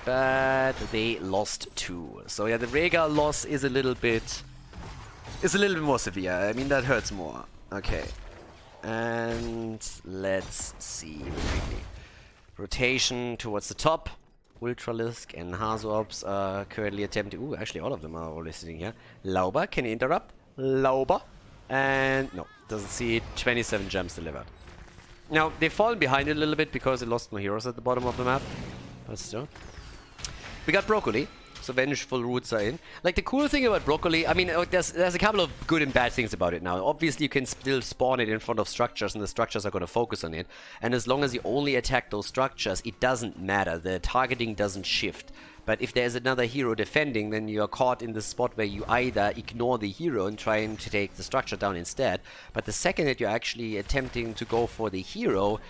but they lost 2. So yeah, the Rhaegar loss is a little bit more severe. I mean, that hurts more. Okay. And let's see quickly. Rotation towards the top. Ultralisk and HasuObs are currently attempting... Ooh, actually all of them are already sitting here. Lauber, can you interrupt? Lauber. And no, doesn't see it. 27 gems delivered. Now, they've fallen behind a little bit because they lost more heroes at the bottom of the map. But still. We got Broccoli. So vengeful roots are in. Like, the cool thing about Broccoli, I mean, there's a couple of good and bad things about it now. Obviously, you can still spawn it in front of structures, and the structures are going to focus on it. And as long as you only attack those structures, it doesn't matter. The targeting doesn't shift. But if there's another hero defending, then you're caught in the spot where you either ignore the hero and trying to take the structure down instead. But the second that you're actually attempting to go for the hero,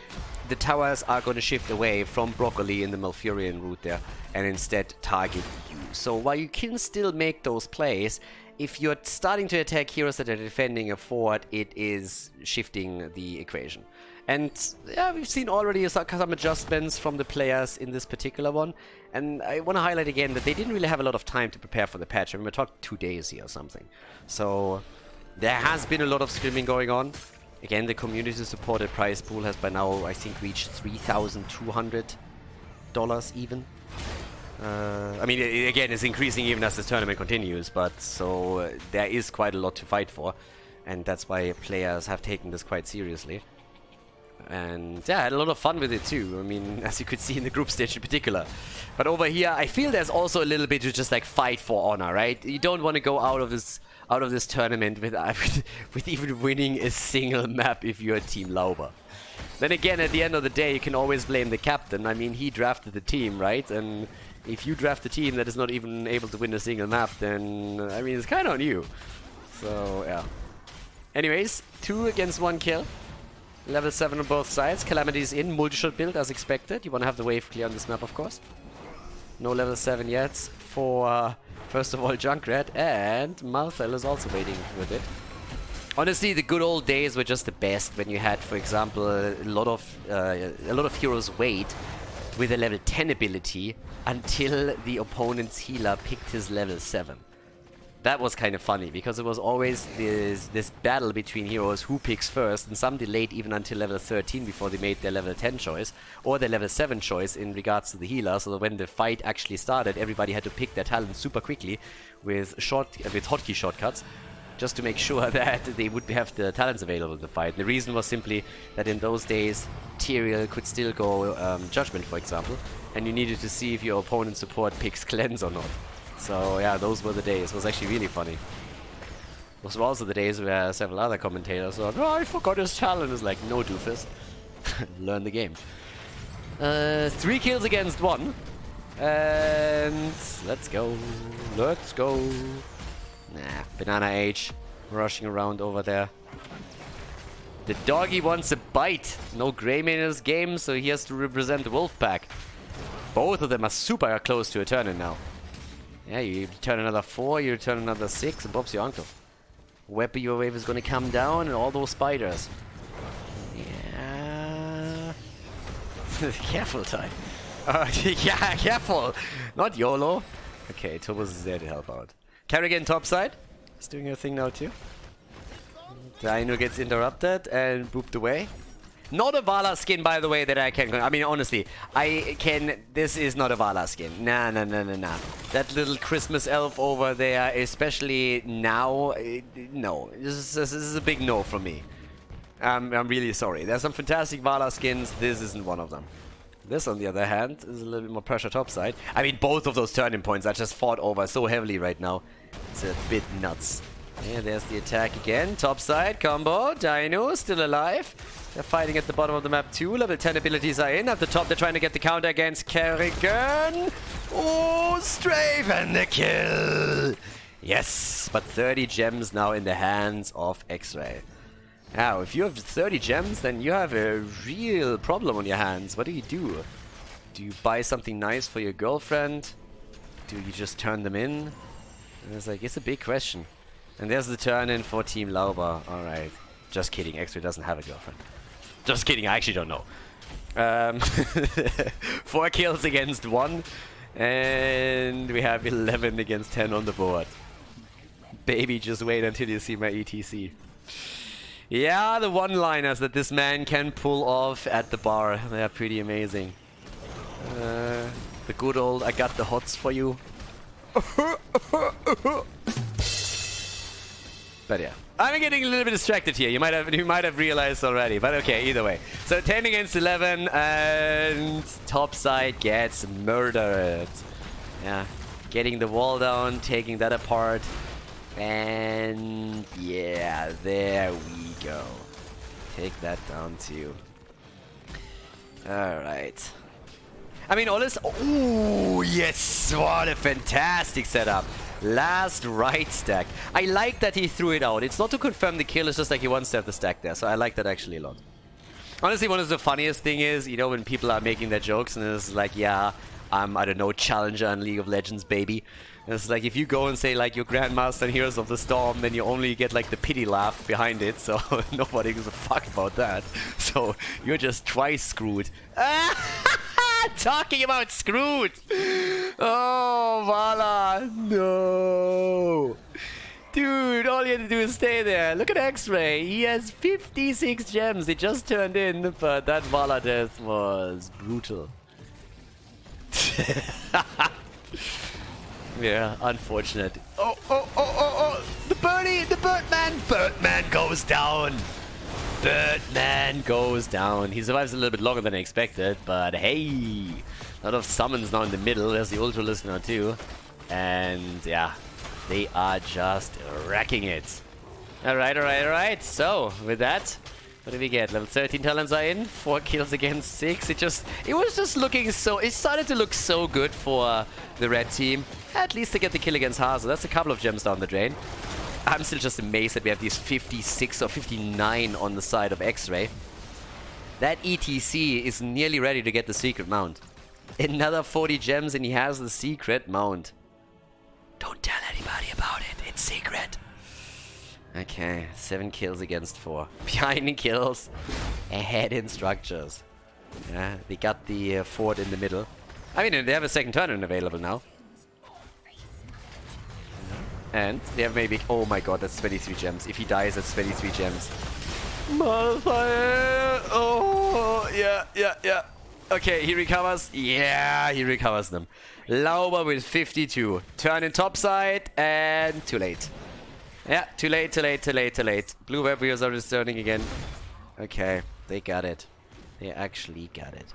the towers are going to shift away from Broccoli in the Malfurion route there and instead target you. So while you can still make those plays, if you're starting to attack heroes that are defending a fort, it is shifting the equation. And yeah, we've seen already some adjustments from the players in this particular one. And I want to highlight again that they didn't really have a lot of time to prepare for the patch. I mean, we're talking 2 days here or something. So there has been a lot of scrimming going on. Again, the community-supported prize pool has by now, I think, reached $3,200 even. I mean, again, it's increasing even as this tournament continues, but so there is quite a lot to fight for. And that's why players have taken this quite seriously. And yeah, I had a lot of fun with it too. I mean, as you could see in the group stage in particular. But over here, I feel there's also a little bit to just like fight for honor, right? You don't want to go out of this tournament with even winning a single map if you're Team Lauber. Then again, at the end of the day, you can always blame the captain. I mean, he drafted the team, right? And if you draft a team that is not even able to win a single map, then I mean, it's kind of on you. So yeah. Anyways, 2 against 1 kill. Level 7 on both sides. Calamity's in. Multi-shot build as expected. You want to have the wave clear on this map, of course. No level 7 yet for, first of all, Junkrat. And Malthel is also waiting with it. Honestly, the good old days were just the best when you had, for example, a lot of heroes wait with a level 10 ability until the opponent's healer picked his level 7. That was kind of funny, because it was always this battle between heroes who picks first, and some delayed even until level 13 before they made their level 10 choice, or their level 7 choice in regards to the healer, so that when the fight actually started, everybody had to pick their talent super quickly with hotkey shortcuts, just to make sure that they would have the talents available in the fight. The reason was simply that in those days, Tyrael could still go Judgment, for example, and you needed to see if your opponent's support picks Cleanse or not. So yeah, those were the days. It was actually really funny. Those were also the days where several other commentators thought, oh, I forgot his talent. It's like, no, doofus. Learn the game. 3 kills against 1. And let's go. Let's go. Nah, Banana Age rushing around over there. The doggy wants a bite. No Greymane in this game, so he has to represent the wolf pack. Both of them are super close to a turn-in now. Yeah, you turn another 4, you turn another 6, and Bob's your uncle. Weapon your wave is gonna come down, and all those spiders. Yeah. Careful, Ty. Yeah, careful. Not YOLO. Okay, Tobos is there to help out. Kerrigan topside. He's doing her thing now too. Dino gets interrupted and booped away. Not a Vala skin, by the way, that I can... I mean, honestly, I can... This is not a Vala skin. Nah. That little Christmas elf over there, especially now, no. This is a big no from me. I'm really sorry. There's some fantastic Vala skins. This isn't one of them. This, on the other hand, is a little bit more pressure topside. I mean, both of those turning points I just fought over so heavily right now. It's a bit nuts. Yeah, there's the attack again. Topside, combo, Dino, still alive. They're fighting at the bottom of the map too. Level 10 abilities are in. At the top, they're trying to get the counter against Kerrigan. Oh, Strafe and the kill! Yes, but 30 gems now in the hands of X-Ray. Now, if you have 30 gems, then you have a real problem on your hands. What do you do? Do you buy something nice for your girlfriend? Do you just turn them in? And it's like, it's a big question. And there's the turn in for Team Lauber. Alright. Just kidding, X-Ray doesn't have a girlfriend. Just kidding, I actually don't know. 4 kills against 1. And we have 11 against 10 on the board. Baby, just wait until you see my ETC. Yeah, the one-liners that this man can pull off at the bar, they are pretty amazing. The good old, I got the hots for you. But yeah, I'm getting a little bit distracted here. You might have realized already, but okay, either way. So 10 against 11, and topside gets murdered. Yeah, getting the wall down, taking that apart. And yeah, there we go. Take that down too. Alright. I mean, all this... Oh, yes! What a fantastic setup. Last right stack. I like that he threw it out. It's not to confirm the kill, it's just like he wants to have the stack there. So I like that actually a lot. Honestly, one of the funniest thing is, you know, when people are making their jokes and it's like, yeah, I'm, I don't know, challenger in League of Legends, baby. And it's like, if you go and say, like, you're Grandmaster and Heroes of the Storm, then you only get, like, the pity laugh behind it. So nobody gives a fuck about that. So you're just twice screwed. Talking about screwed! Oh, Vala! No! Dude, all you had to do is stay there. Look at X-Ray. He has 56 gems. They just turned in, but that Vala death was brutal. Yeah, unfortunate. Oh! The birdie! The Birdman! Birdman goes down! Birdman goes down. He survives a little bit longer than I expected, but hey! A lot of summons now in the middle. There's the Ultra Listener too. And yeah, they are just wrecking it. Alright. So, with that, what did we get? Level 13 talents are in. 4 kills against 6. It was just looking so... It started to look so good for the red team. At least to get the kill against Hasu. That's a couple of gems down the drain. I'm still just amazed that we have these 56 or 59 on the side of X-Ray. That ETC is nearly ready to get the secret mount. Another 40 gems and he has the secret mount. Don't tell anybody about it. It's secret. Okay, 7 kills against 4. Behind in kills, ahead in structures. Yeah, they got the fort in the middle. I mean, they have a second turn available now. And they have maybe... Oh my god, that's 23 gems. If he dies, that's 23 gems. Malfire! Oh, yeah. Okay, he recovers. Yeah, he recovers them. Lauber with 52. Turn in topside, and too late. Yeah, too late. Blue web wheels are returning again. Okay, they got it. They actually got it.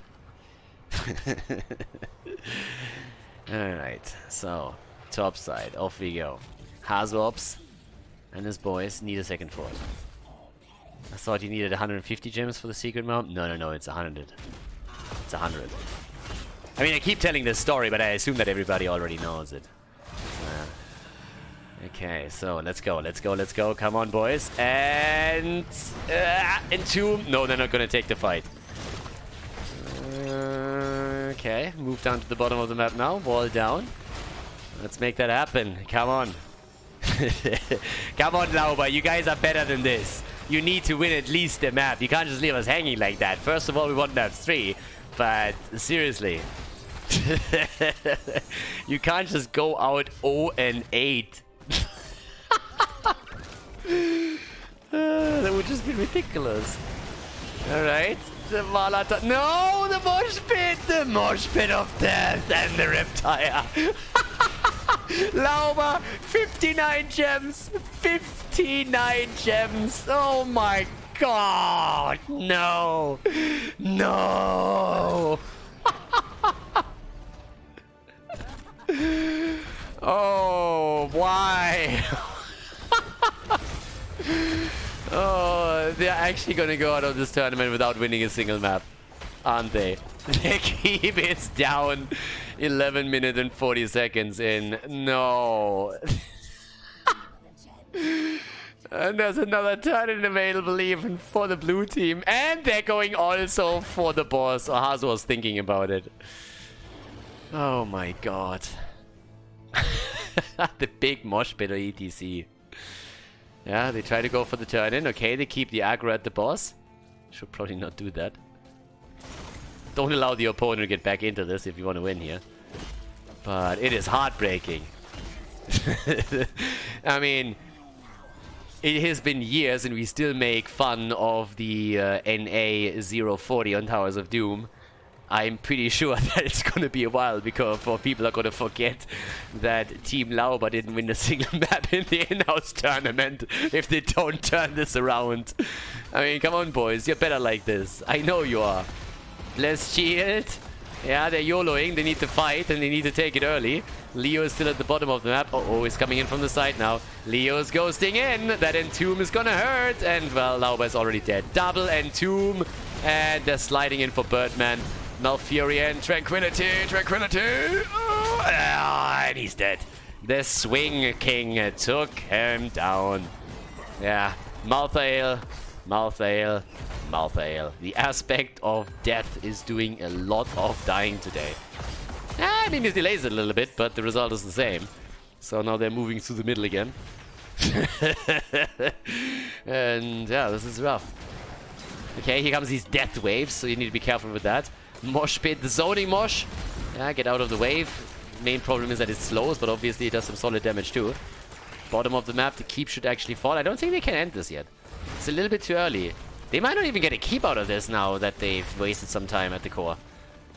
Alright, so, topside, off we go. HasuObs and his boys need a second fort. I thought you needed 150 gems for the secret mount. No, it's 100. It's 100. I mean, I keep telling this story, but I assume that everybody already knows it. Okay, so let's go. Come on, boys. And 2. No, they're not gonna take the fight. Okay, move down to the bottom of the map now. Wall down. Let's make that happen. Come on. Come on, Lauber. You guys are better than this. You need to win at least the map. You can't just leave us hanging like that. First of all, we want map 3. But seriously. You can't just go out 0-8. That would just be ridiculous. Alright. The Malata. No! The mosh pit! The mosh pit of death and the Reptile. Lauber, 59 gems. 59 gems. Oh my god. No. No. Oh, why? Oh, they're actually gonna go out of this tournament without winning a single map, aren't they? Their keep is down 11 minutes and 40 seconds in. No. And there's another tournament available even for the blue team. And they're going also for the boss. Or Hasu was thinking about it. Oh my god. The big mosh pit of ETC. Yeah, they try to go for the turn-in. Okay, they keep the aggro at the boss. Should probably not do that. Don't allow the opponent to get back into this if you want to win here. But it is heartbreaking. I mean, it has been years and we still make fun of the NA 040 on Towers of Doom. I'm pretty sure that it's going to be a while because people are going to forget that Team Lauber didn't win a single map in the in-house tournament if they don't turn this around. I mean, come on, boys. You're better like this. I know you are. Let's shield. Yeah, they're YOLOing. They need to fight and they need to take it early. Leo is still at the bottom of the map. Uh-oh, he's coming in from the side now. Leo's ghosting in. That Entomb is going to hurt. And, well, Lauber is already dead. Double Entomb. And they're sliding in for Birdman. Malfurion, Tranquility, Tranquility! Oh, and he's dead. The Swing King took him down. Yeah, Malthael, Malthael, Malthael. The aspect of death is doing a lot of dying today. I mean, it delays it a little bit, but the result is the same. So now they're moving through the middle again. And yeah, this is rough. Okay, here comes these death waves, so you need to be careful with that. Mosh pit, the zoning mosh. Yeah, get out of the wave. Main problem is that it slows, but obviously it does some solid damage too. Bottom of the map, the keep should actually fall. I don't think they can end this yet. It's a little bit too early. They might not even get a keep out of this now that they've wasted some time at the core.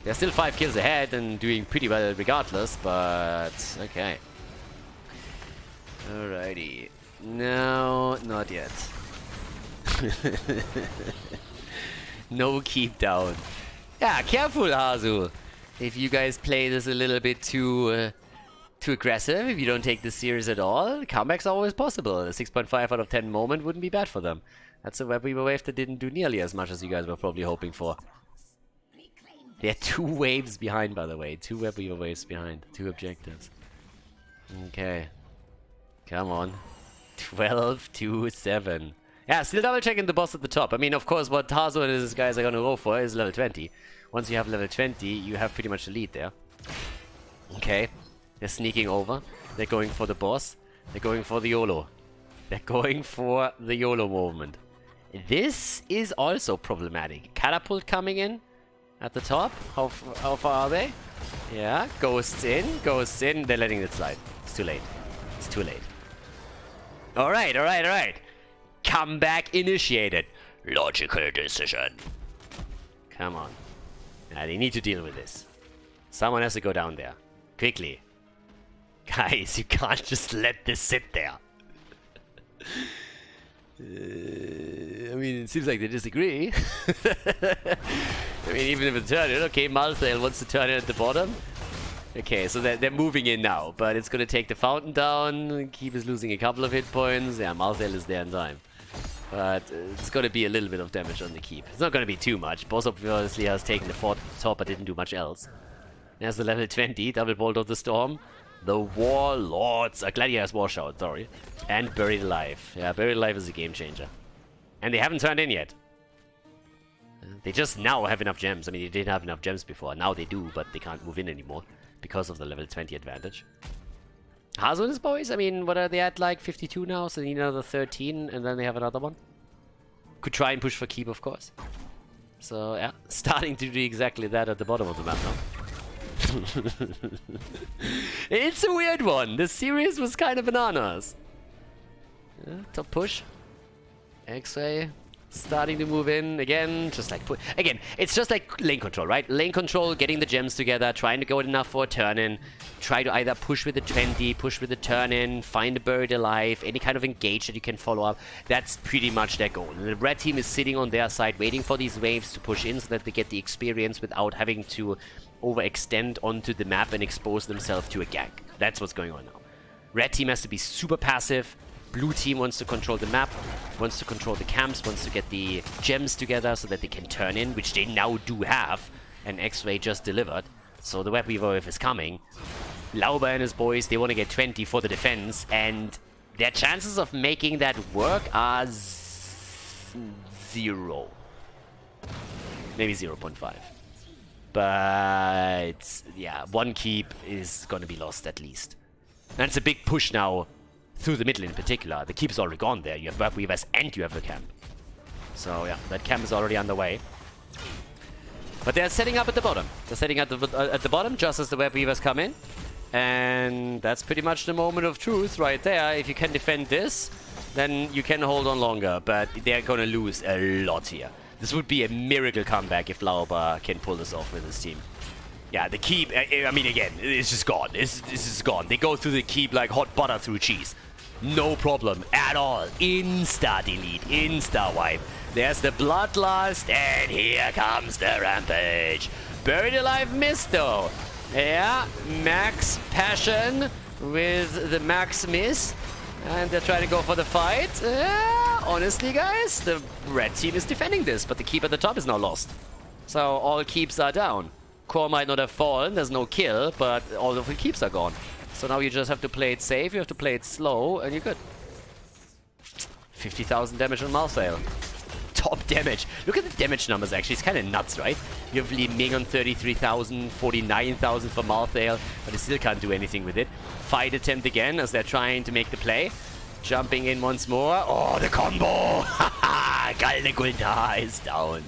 They're still 5 kills ahead and doing pretty well regardless, but okay. Alrighty. No, not yet. No keep down. Yeah, careful, Hasu. If you guys play this a little bit too aggressive, if you don't take this serious at all, comebacks are always possible. A 6.5 out of 10 moment wouldn't be bad for them. That's a Web Weaver wave that didn't do nearly as much as you guys were probably hoping for. They're 2 waves behind, by the way. 2 Web Weaver waves behind. 2 objectives. Okay. Come on. 12-7. Yeah, still double checking the boss at the top. I mean, of course, what Hasu and his guys are going to go for is level 20. Once you have level 20, you have pretty much the lead there. Okay. They're sneaking over. They're going for the boss. They're going for the YOLO. They're going for the YOLO movement. This is also problematic. Catapult coming in at the top. How far are they? Yeah, ghosts in. Ghosts in. They're letting it slide. It's too late. It's too late. Alright, alright, alright. Comeback initiated. Logical decision. Come on. Now they need to deal with this. Someone has to go down there. Quickly. Guys, you can't just let this sit there. I mean, it seems like they disagree. I mean, even if it's turn in. Okay, Malthael wants to turn in at the bottom. Okay, so they're moving in now, but it's gonna take the fountain down. Keep is losing a couple of hit points. Yeah, Malthael is there in time. But it's gonna be a little bit of damage on the keep. It's not gonna be too much. Boss obviously has taken the fort at the top, but didn't do much else. There's the level 20, Double Bolt of the Storm. The Warlords, Gladiator's Warshout, sorry. And Buried Alive. Yeah, Buried Alive is a game changer. And they haven't turned in yet. They just now have enough gems. I mean, they didn't have enough gems before. Now they do, but they can't move in anymore because of the level 20 advantage. Hasu and his boys, I mean, what are they at, like 52 now? So they need another 13, and then they have another one. Could try and push for keep, of course. So, yeah, starting to do exactly that at the bottom of the map now. It's a weird one. This series was kind of bananas. Yeah, top push. X-ray. Starting to move in again, just like again, it's just like lane control, right? Lane control, getting the gems together, trying to go enough for a turn in, try to either push with the 20, push with the turn in, find a buried alive, any kind of engage that you can follow up. That's pretty much their goal. And the red team is sitting on their side, waiting for these waves to push in so that they get the experience without having to overextend onto the map and expose themselves to a gank. That's what's going on now. Red team has to be super passive. Blue team wants to control the map, wants to control the camps, wants to get the gems together so that they can turn in, which they now do have. And X-Ray just delivered. So the Web Weaver wave is coming. Lauber and his boys, they want to get 20 for the defense. And their chances of making that work are 0. Maybe 0.5. But yeah, one keep is going to be lost at least. And it's a big push now. Through the middle in particular. The keep is already gone there. You have Web Weavers and you have the camp. So yeah, that camp is already underway. But they're setting up at the bottom. They're setting up at the bottom just as the Web Weavers come in. And that's pretty much the moment of truth right there. If you can defend this, then you can hold on longer. But they're going to lose a lot here. This would be a miracle comeback if Lauber can pull this off with his team. Yeah, the keep, I mean, again, it's just gone. This is gone. They go through the keep like hot butter through cheese. No problem at all. Insta-delete, insta-wipe. There's the Bloodlust, and here comes the Rampage. Buried Alive missed, though. Yeah, Max Passion with the Max miss. And they're trying to go for the fight. Honestly, guys, the red team is defending this, but the keep at the top is now lost. So all keeps are down. Core might not have fallen, there's no kill, but all of the keeps are gone. So now you just have to play it safe, you have to play it slow, and you're good. 50,000 damage on Malthael. Top damage. Look at the damage numbers, actually. It's kind of nuts, right? You have Li Ming on 33,000, 49,000 for Malthael, but he still can't do anything with it. Fight attempt again as they're trying to make the play. Jumping in once more. Oh, the combo! Haha! Khaldor is down.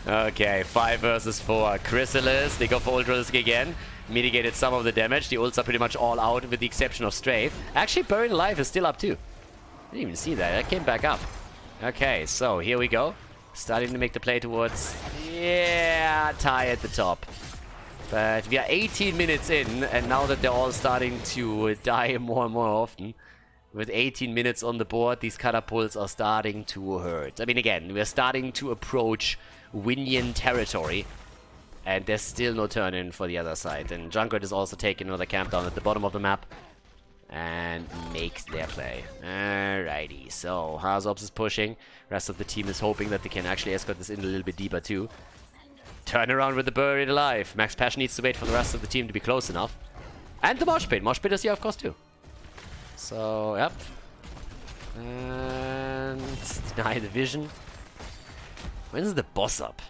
Okay, 5 versus 4. Chrysalis, they go for Ultralisk again. Mitigated some of the damage. The ults are pretty much all out with the exception of Strafe. Actually, Buried Alive is still up too. I didn't even see that. That came back up. Okay, so here we go. Starting to make the play towards... Yeah, tie at the top. But we are 18 minutes in, and now that they're all starting to die more and more often, with 18 minutes on the board, these catapults are starting to hurt. I mean, again, we're starting to approach Winian territory, and there's still no turn-in for the other side. And Junkrat is also taking another camp down at the bottom of the map and makes their play. Alrighty, so HasuObs is pushing. Rest of the team is hoping that they can actually escort this in a little bit deeper too. Turn around with the Buried Alive. Max Passion needs to wait for the rest of the team to be close enough. And the Mosh Pit. Mosh Pit is here, of course, too. So, yep. And deny the vision. When's the boss up?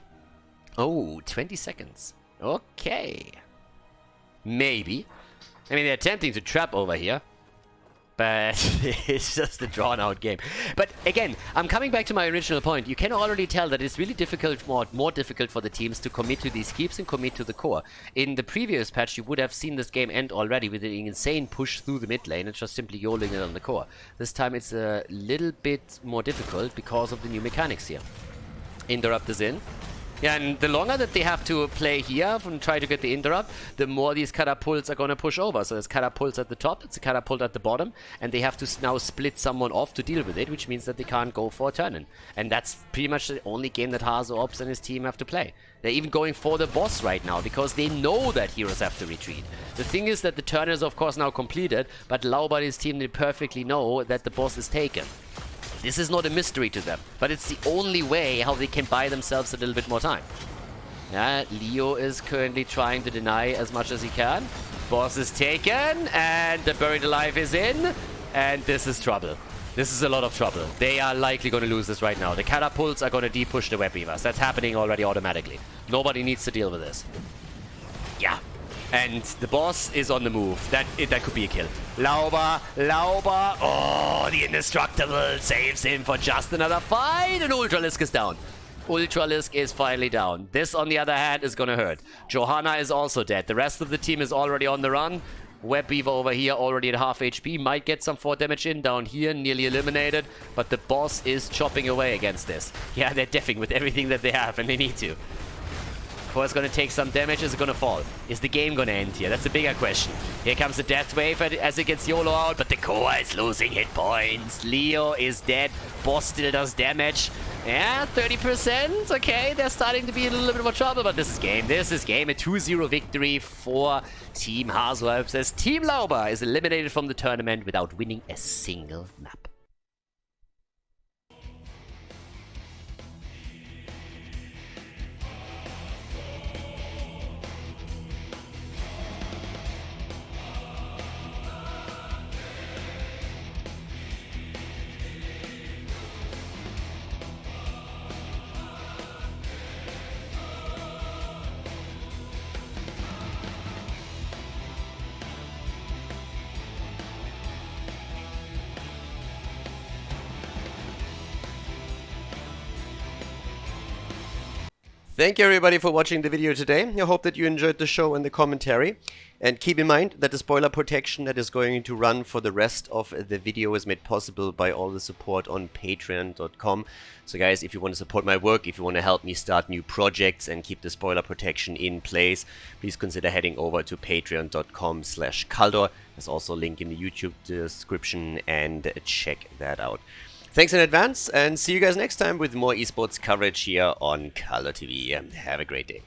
Oh, 20 seconds. Okay. Maybe. I mean, they're attempting to trap over here. But it's just a drawn-out game. But again, I'm coming back to my original point. You can already tell that it's really difficult, more difficult for the teams to commit to these keeps and commit to the core. In the previous patch, you would have seen this game end already with an insane push through the mid lane and just simply yodeling it on the core. This time it's a little bit more difficult because of the new mechanics here. Interrupt is in. Yeah, and the longer that they have to play here and try to get the interrupt, the more these catapults are going to push over. So there's catapults at the top, it's a catapult at the bottom, and they have to now split someone off to deal with it, which means that they can't go for a turn-in. And that's pretty much the only game that HasuObs and his team have to play. They're even going for the boss right now, because they know that heroes have to retreat. The thing is that the turn is of course now completed, but Lauber and his team, they perfectly know that the boss is taken. This is not a mystery to them, but it's the only way how they can buy themselves a little bit more time. Yeah, Leo is currently trying to deny as much as he can. Boss is taken, and the Buried Alive is in, and this is trouble. This is a lot of trouble. They are likely going to lose this right now. The catapults are going to de-push the Web Weavers. That's happening already automatically. Nobody needs to deal with this. Yeah. And the boss is on the move. That could be a kill. Lauber. Oh, the Indestructible saves him for just another fight. And Ultralisk is down. Ultralisk is finally down. This, on the other hand, is going to hurt. Johanna is also dead. The rest of the team is already on the run. Web Beaver over here already at half HP. Might get some 4 damage in. Down here, nearly eliminated. But the boss is chopping away against this. Yeah, they're deffing with everything that they have, and they need to. Core is going to take some damage. Is it going to fall? Is the game going to end here? That's a bigger question. Here comes the Death Wave as it gets YOLO out, but the Core is losing hit points. Leo is dead. Boss still does damage. Yeah, 30%. Okay, they're starting to be in a little bit of trouble, but this is game. This is game. A 2-0 victory for Team HasuObs as Team Lauber is eliminated from the tournament without winning a single map. Thank you everybody for watching the video today. I hope that you enjoyed the show and the commentary. And keep in mind that the spoiler protection that is going to run for the rest of the video is made possible by all the support on patreon.com. So guys, if you want to support my work, if you want to help me start new projects and keep the spoiler protection in place, please consider heading over to patreon.com/Khaldor. There's also a link in the YouTube description, and check that out. Thanks in advance, and see you guys next time with more esports coverage here on Khaldor TV. Have a great day.